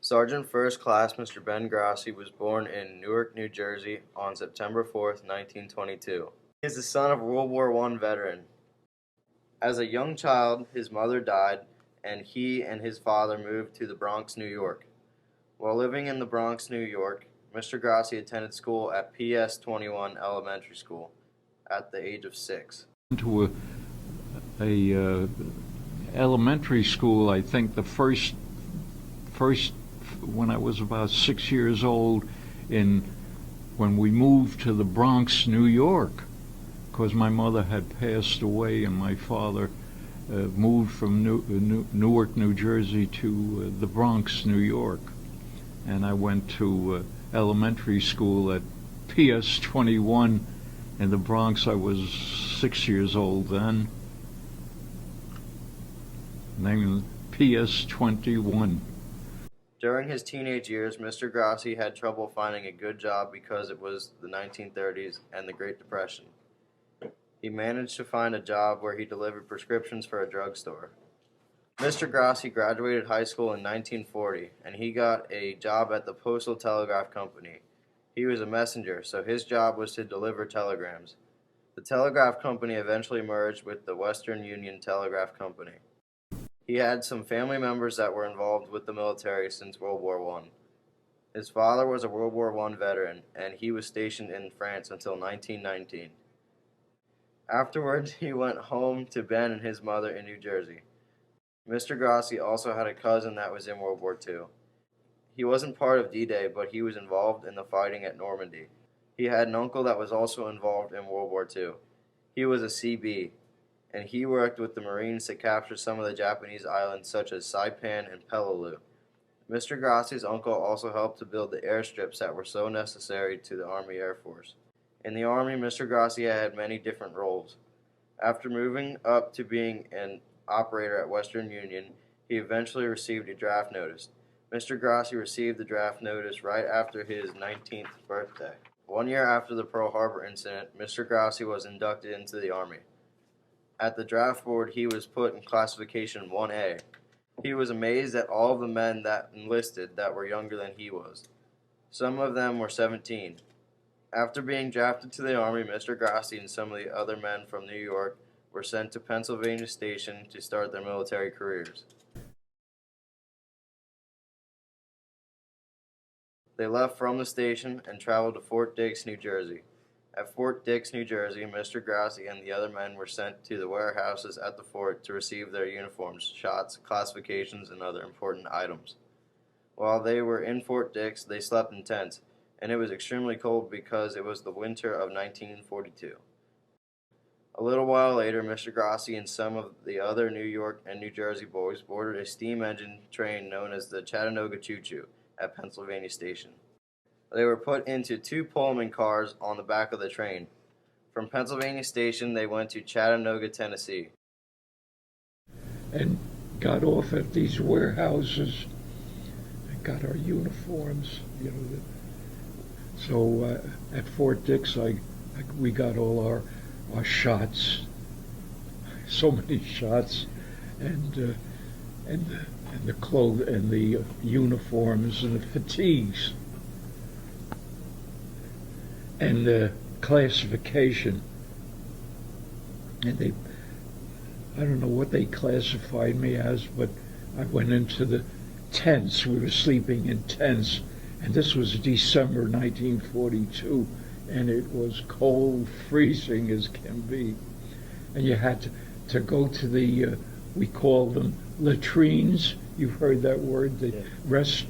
Sergeant First Class Mr. Ben Grassi was born in Newark, New Jersey on September 4th, 1922. He is the son of a World War I veteran. As a young child, his mother died, and he and his father moved to the Bronx, New York. While living in the Bronx, New York, Mr. Grassi attended school at PS 21 Elementary School at the age of 6. To a elementary school, I think the first when I was about 6 years old, when we moved to the Bronx, New York, because my mother had passed away and my father moved from Newark, New Jersey to the Bronx, New York, and I went to elementary school at PS 21 in the Bronx. I was 6 years old then. Named PS 21. During his teenage years, Mr. Grassi had trouble finding a good job because it was the 1930s and the Great Depression. He managed to find a job where he delivered prescriptions for a drugstore. Mr. Grassi graduated high school in 1940, and he got a job at the Postal Telegraph Company. He was a messenger, so his job was to deliver telegrams. The Telegraph Company eventually merged with the Western Union Telegraph Company. He had some family members that were involved with the military since World War I. His father was a World War I veteran, and he was stationed in France until 1919. Afterwards, he went home to Ben and his mother in New Jersey. Mr. Grassi also had a cousin that was in World War II. He wasn't part of D-Day, but he was involved in the fighting at Normandy. He had an uncle that was also involved in World War II. He was a CB, and he worked with the Marines to capture some of the Japanese islands such as Saipan and Peleliu. Mr. Grassi's uncle also helped to build the airstrips that were so necessary to the Army Air Force. In the Army, Mr. Grassi had many different roles. After moving up to being an operator at Western Union, he eventually received a draft notice. Mr. Grassi received the draft notice right after his 19th birthday. 1 year after the Pearl Harbor incident, Mr. Grassi was inducted into the Army. At the draft board, he was put in classification 1A. He was amazed at all of the men that enlisted that were younger than he was. Some of them were 17. After being drafted to the Army, Mr. Grassi and some of the other men from New York were sent to Pennsylvania Station to start their military careers. They left from the station and traveled to Fort Dix, New Jersey. At Fort Dix, New Jersey, Mr. Grassi and the other men were sent to the warehouses at the fort to receive their uniforms, shots, classifications, and other important items. While they were in Fort Dix, they slept in tents, and it was extremely cold because it was the winter of 1942. A little while later, Mr. Grassi and some of the other New York and New Jersey boys boarded a steam engine train known as the Chattanooga Choo-Choo at Pennsylvania Station. They were put into 2 Pullman cars on the back of the train. From Pennsylvania Station, they went to Chattanooga, Tennessee. And got off at these warehouses and got our uniforms, So at Fort Dix, we got all our shots, so many shots, and the clothes and the uniforms and the fatigues and the classification. And I don't know what they classified me as, but I went into the tents. We were sleeping in tents, and this was December 1942, and it was cold, freezing as can be. And you had to go to the, we call them latrines. You've heard that word, the rest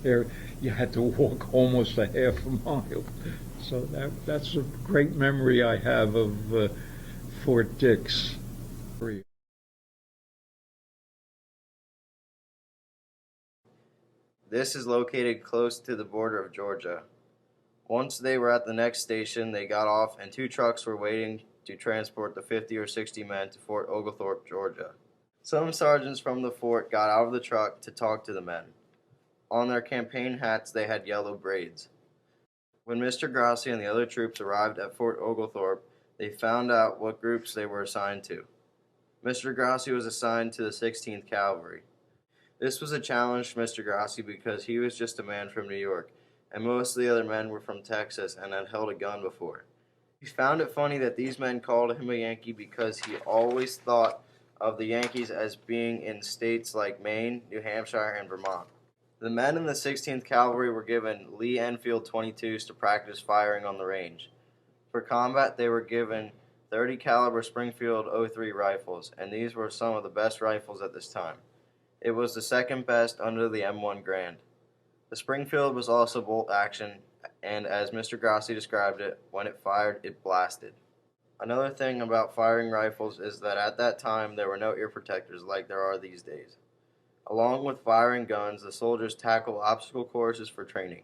area. You had to walk almost a half a mile. So that's a great memory I have of Fort Dix. This is located close to the border of Georgia. Once they were at the next station, they got off and 2 trucks were waiting to transport the 50 or 60 men to Fort Oglethorpe, Georgia. Some sergeants from the fort got out of the truck to talk to the men. On their campaign hats, they had yellow braids. When Mr. Grassi and the other troops arrived at Fort Oglethorpe, they found out what groups they were assigned to. Mr. Grassi was assigned to the 16th Cavalry. This was a challenge to Mr. Grassi because he was just a man from New York, and most of the other men were from Texas and had held a gun before. He found it funny that these men called him a Yankee because he always thought of the Yankees as being in states like Maine, New Hampshire, and Vermont. The men in the 16th Cavalry were given Lee Enfield 22s to practice firing on the range. For combat, they were given 30 caliber Springfield '03 rifles, and these were some of the best rifles at this time. It was the second best under the M1 Grand. The Springfield was also bolt action, and as Mr. Grassi described it, when it fired, it blasted. Another thing about firing rifles is that at that time there were no ear protectors like there are these days. Along with firing guns, the soldiers tackled obstacle courses for training.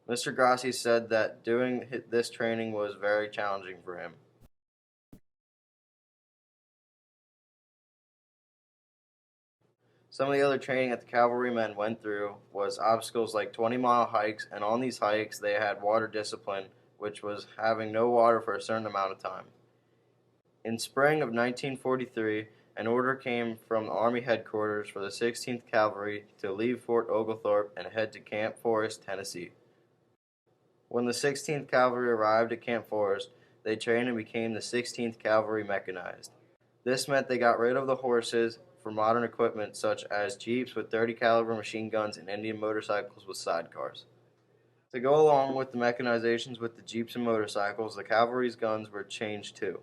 Mr. Grassi said that doing this training was very challenging for him. Some of the other training that the cavalrymen went through was obstacles like 20-mile hikes, and on these hikes they had water discipline, which was having no water for a certain amount of time. In spring of 1943, an order came from the Army headquarters for the 16th Cavalry to leave Fort Oglethorpe and head to Camp Forest, Tennessee. When the 16th Cavalry arrived at Camp Forest, they trained and became the 16th Cavalry Mechanized. This meant they got rid of the horses for modern equipment such as Jeeps with 30 caliber machine guns and Indian motorcycles with sidecars. To go along with the mechanizations with the Jeeps and motorcycles, the cavalry's guns were changed too.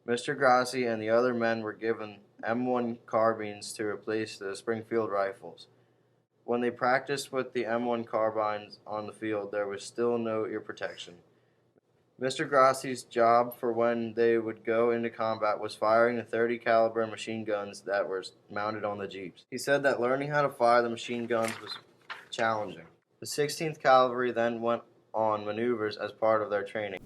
Mr. Grassi and the other men were given M1 carbines to replace the Springfield rifles. When they practiced with the M1 carbines on the field, there was still no ear protection. Mr. Grassi's job for when they would go into combat was firing the 30 caliber machine guns that were mounted on the Jeeps. He said that learning how to fire the machine guns was challenging. The 16th Cavalry then went on maneuvers as part of their training.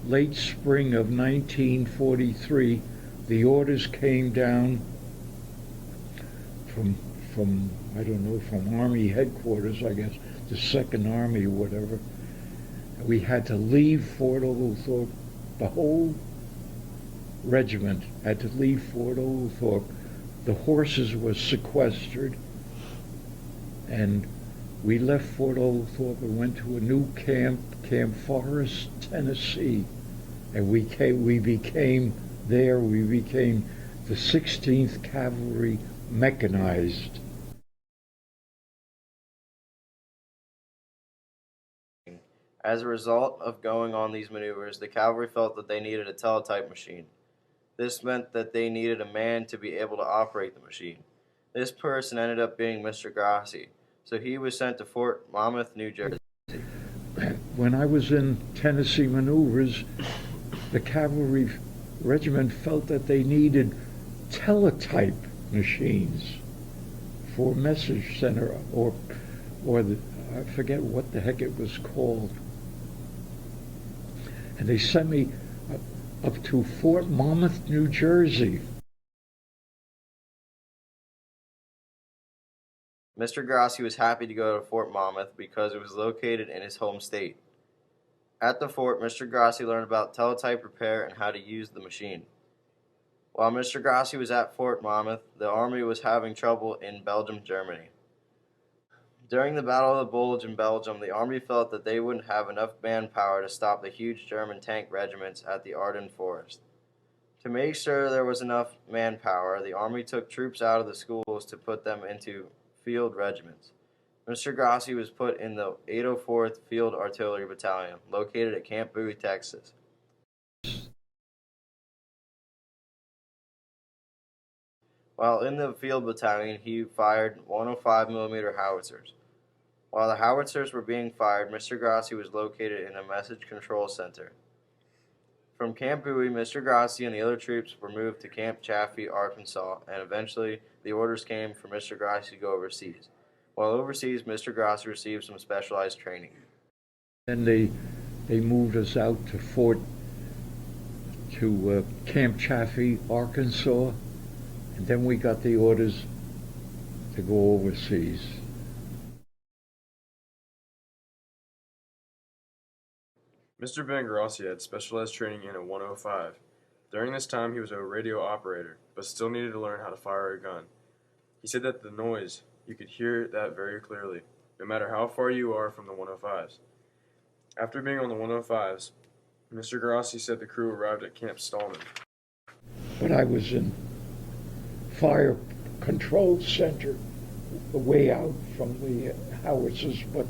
Late spring of 1943, the orders came down from I don't know, from Army headquarters, I guess, the Second Army or whatever. We had to leave Fort Oglethorpe. The whole regiment had to leave Fort Oglethorpe. The horses were sequestered, and we left Fort Oglethorpe and went to a new camp, Camp Forest, Tennessee, and we became the 16th Cavalry Mechanized. As a result of going on these maneuvers, the cavalry felt that they needed a teletype machine. This meant that they needed a man to be able to operate the machine. This person ended up being Mr. Grassi, so he was sent to Fort Monmouth, New Jersey. When I was in Tennessee maneuvers, the cavalry regiment felt that they needed teletype machines for message center or I forget what the heck it was called. And they sent me up to Fort Monmouth, New Jersey. Mr. Grassi was happy to go to Fort Monmouth because it was located in his home state. At the fort, Mr. Grassi learned about teletype repair and how to use the machine. While Mr. Grassi was at Fort Monmouth, the Army was having trouble in Belgium, Germany. During the Battle of the Bulge in Belgium, the Army felt that they wouldn't have enough manpower to stop the huge German tank regiments at the Ardennes Forest. To make sure there was enough manpower, the Army took troops out of the schools to put them into field regiments. Mr. Grassi was put in the 804th Field Artillery Battalion, located at Camp Bowie, Texas. While in the field battalion, he fired 105mm howitzers. While the howitzers were being fired, Mr. Grassi was located in a message control center. From Camp Bowie, Mr. Grassi and the other troops were moved to Camp Chaffee, Arkansas, and eventually the orders came for Mr. Grassi to go overseas. While overseas, Mr. Grassi received some specialized training. Then they moved us out to Camp Chaffee, Arkansas, and then we got the orders to go overseas. Mr. Van Grassi had specialized training in a 105, During this time, he was a radio operator, but still needed to learn how to fire a gun. He said that the noise, you could hear that very clearly, no matter how far you are from the 105s. After being on the 105s, Mr. Grassi said the crew arrived at Camp Stallman. But I was in fire control center, way out from the howitzers, but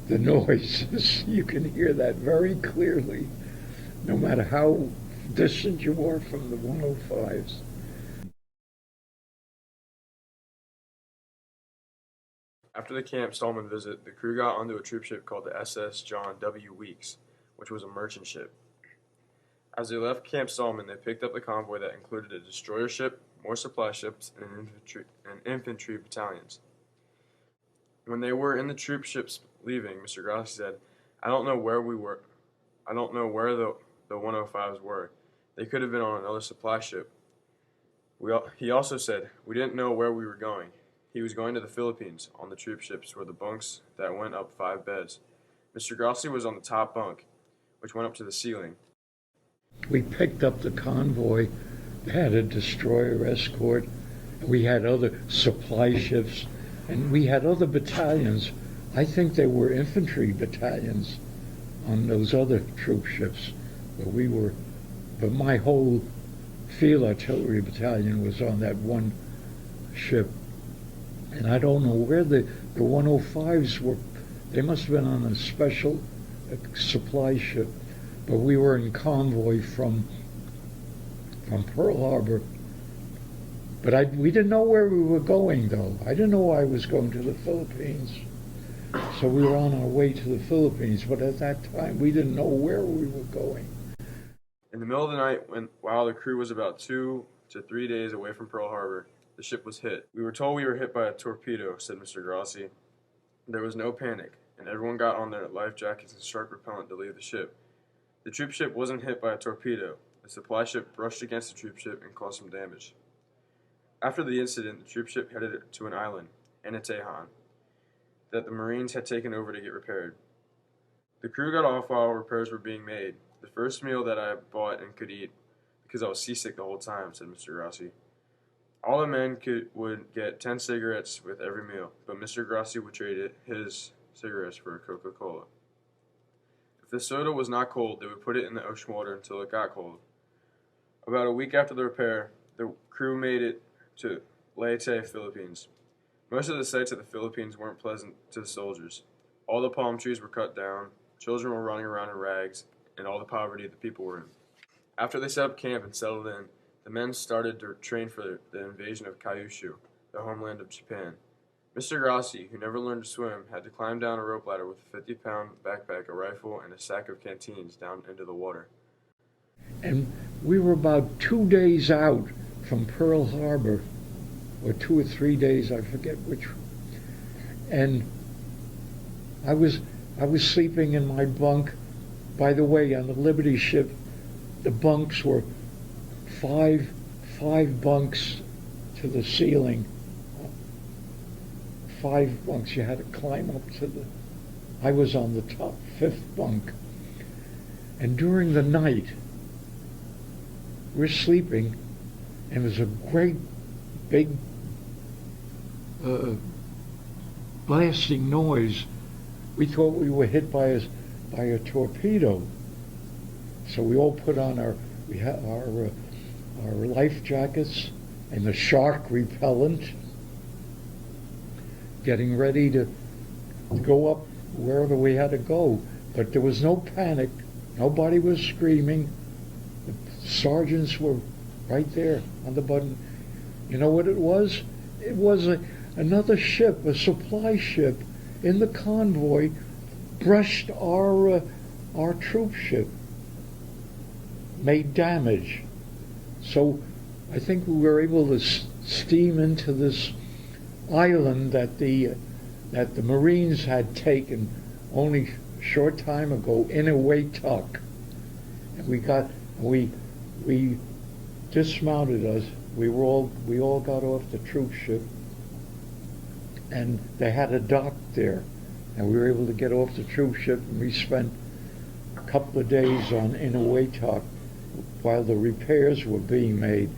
the noises, you can hear that very clearly, no matter how distant you are from the 105s. After the Camp Stallman visit, the crew got onto a troop ship called the SS John W. Weeks, which was a merchant ship. As they left Camp Stallman, they picked up the convoy that included a destroyer ship, more supply ships, and infantry battalions. When they were in the troop ships leaving, Mr. Grassi said, I don't know where the 105s were. They could have been on another supply ship. He also said, we didn't know where we were going. He was going to the Philippines. On the troop ships were the bunks that went up 5 beds. Mr. Grassi was on the top bunk, which went up to the ceiling. We picked up the convoy, had a destroyer escort, we had other supply ships, and we had other battalions. I think they were infantry battalions on those other troop ships, but my whole field artillery battalion was on that one ship. And I don't know where the 105s were. They must have been on a special supply ship. But we were in convoy from Pearl Harbor. But we didn't know where we were going, though. I didn't know I was going to the Philippines. So we were on our way to the Philippines. But at that time, we didn't know where we were going. In the middle of the night, while the crew was about 2 to 3 days away from Pearl Harbor, the ship was hit. We were told we were hit by a torpedo, said Mr. Grassi. There was no panic, and everyone got on their life jackets and shark repellent to leave the ship. The troop ship wasn't hit by a torpedo. The supply ship brushed against the troop ship and caused some damage. After the incident, the troop ship headed to an island, Anatehan, that the Marines had taken over to get repaired. The crew got off while repairs were being made. The first meal that I bought and could eat, because I was seasick the whole time, said Mr. Grassi. All the men would get 10 cigarettes with every meal, but Mr. Grassi would trade his cigarettes for a Coca-Cola. If the soda was not cold, they would put it in the ocean water until it got cold. About a week after the repair, the crew made it to Leyte, Philippines. Most of the sights of the Philippines weren't pleasant to the soldiers. All the palm trees were cut down, children were running around in rags, and all the poverty the people were in. After they set up camp and settled in, the men started to train for the invasion of Kyushu, the homeland of Japan. Mr. Grassi, who never learned to swim, had to climb down a rope ladder with a 50-pound backpack, a rifle, and a sack of canteens down into the water. And we were about 2 days out from Pearl Harbor, or 2 or 3 days, I forget which. And I was sleeping in my bunk. By the way, on the Liberty ship, the bunks were five bunks to the ceiling. 5 bunks. You had to climb up to I was on the top 5th bunk. And during the night, we're sleeping, and there's a great big blasting noise. We thought we were hit by a torpedo. So we all put on our life jackets and the shark repellent, getting ready to go up wherever we had to go. But there was no panic. Nobody was screaming. The sergeants were right there on the button. You know what it was? It was another ship, a supply ship, in the convoy, brushed our troop ship, made damage. So I think we were able to steam into this island that the Marines had taken only a short time ago, in a Waytuck. And we dismounted us. We all got off the troop ship, and they had a dock there, and we were able to get off the troop ship, and we spent a couple of days in a Waytuck, while the repairs were being made.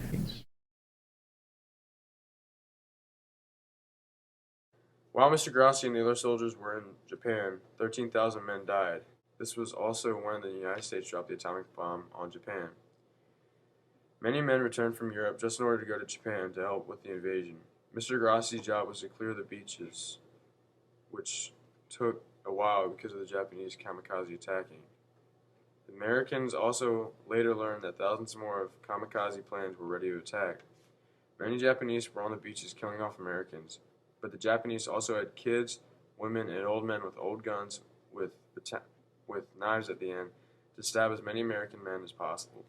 While Mr. Grassi and the other soldiers were in Japan, 13,000 men died. This was also when the United States dropped the atomic bomb on Japan. Many men returned from Europe just in order to go to Japan to help with the invasion. Mr. Grassi's job was to clear the beaches, which took a while because of the Japanese kamikaze attacking. The Americans also later learned that thousands more of kamikaze planes were ready to attack. Many Japanese were on the beaches killing off Americans, but the Japanese also had kids, women, and old men with old guns with knives at the end to stab as many American men as possible.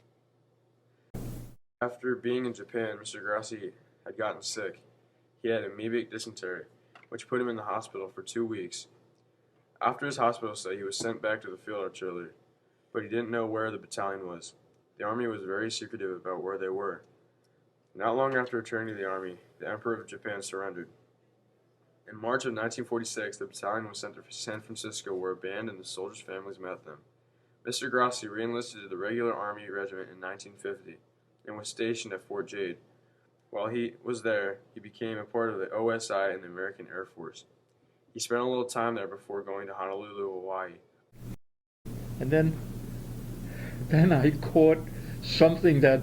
After being in Japan, Mr. Grassi had gotten sick. He had amoebic dysentery, which put him in the hospital for 2 weeks. After his hospital stay, he was sent back to the field artillery, but he didn't know where the battalion was. The army was very secretive about where they were. Not long after returning to the army, the Emperor of Japan surrendered. In March of 1946, the battalion was sent to San Francisco, where a band and the soldiers' families met them. Mr. Grassi re-enlisted to the regular Army Regiment in 1950 and was stationed at Fort Jade. While he was there, he became a part of the OSI and the American Air Force. He spent a little time there before going to Honolulu, Hawaii. And then I caught something that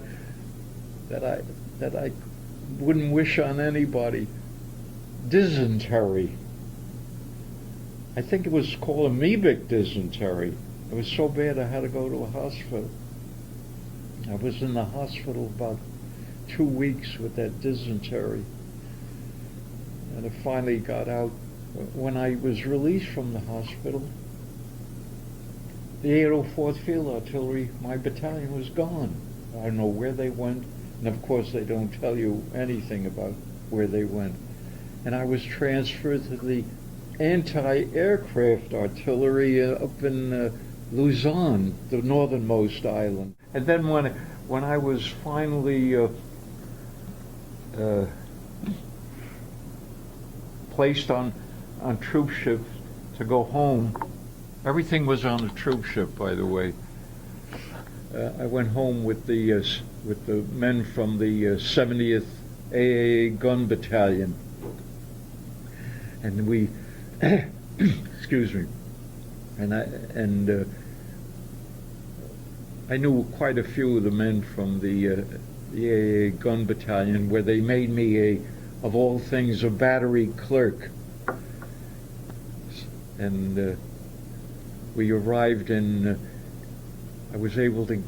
I wouldn't wish on anybody. Dysentery. I think it was called amoebic dysentery. It was so bad I had to go to a hospital. I was in the hospital about 2 weeks with that dysentery. And it finally got out. When I was released from the hospital, the 804th Field Artillery, my battalion was gone. I don't know where they went, and of course they don't tell you anything about where they went. And I was transferred to the anti-aircraft artillery up in Luzon, the northernmost island. And then when I was finally placed on troop ship to go home, everything was on the troop ship, by the way. I went home with the men from the 70th AAA Gun Battalion, and we, excuse me, and I knew quite a few of the men from the AAA Gun Battalion, where they made me of all things, a battery clerk, and we arrived in. I was able to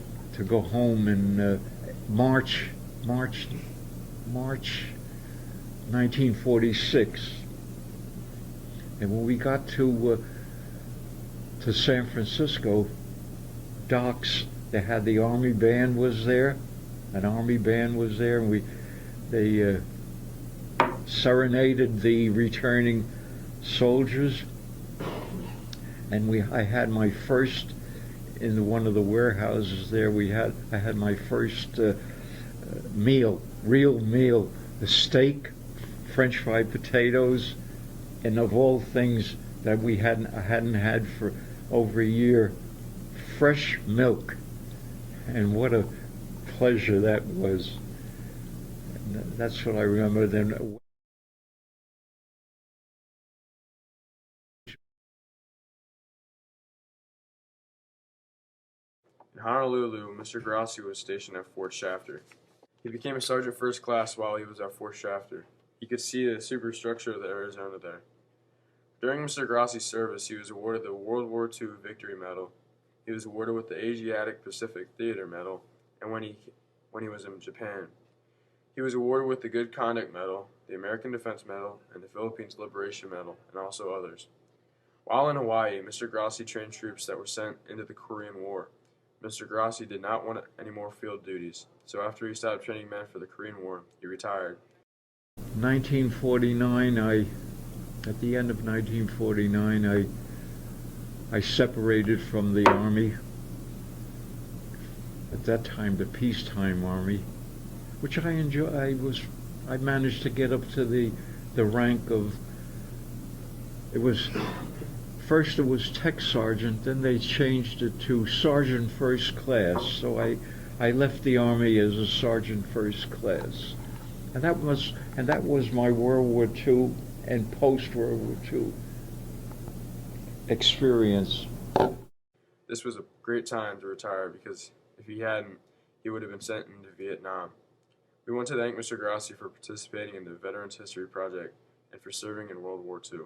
go home in March 1946, and when we got to San Francisco docks, they had the Army band was there. An Army band was there, and they serenaded the returning soldiers, and I had my first. In one of the warehouses there, I had my first meal, real meal, a steak, French fried potatoes, and of all things that I hadn't had for over a year, fresh milk, and what a pleasure that was. And that's what I remember then. In Honolulu, Mr. Grassi was stationed at Fort Shafter. He became a sergeant first class while he was at Fort Shafter. He could see the superstructure of the Arizona there. During Mr. Grassi's service, he was awarded the World War II Victory Medal. He was awarded with the Asiatic Pacific Theater Medal, and when he was in Japan, he was awarded with the Good Conduct Medal, the American Defense Medal, and the Philippines Liberation Medal, and also others. While in Hawaii, Mr. Grassi trained troops that were sent into the Korean War. Mr. Grassi did not want any more field duties, so after he stopped training men for the Korean War, he retired. 1949, at the end of 1949, I separated from the Army. At that time, the peacetime Army, which I enjoy. I managed to get up to the rank of. First it was tech sergeant, then they changed it to sergeant first class. So I I left the Army as a sergeant first class. And that was my World War II and post-World War II experience. This was a great time to retire because if he hadn't, he would have been sent into Vietnam. We want to thank Mr. Grassi for participating in the Veterans History Project and for serving in World War II.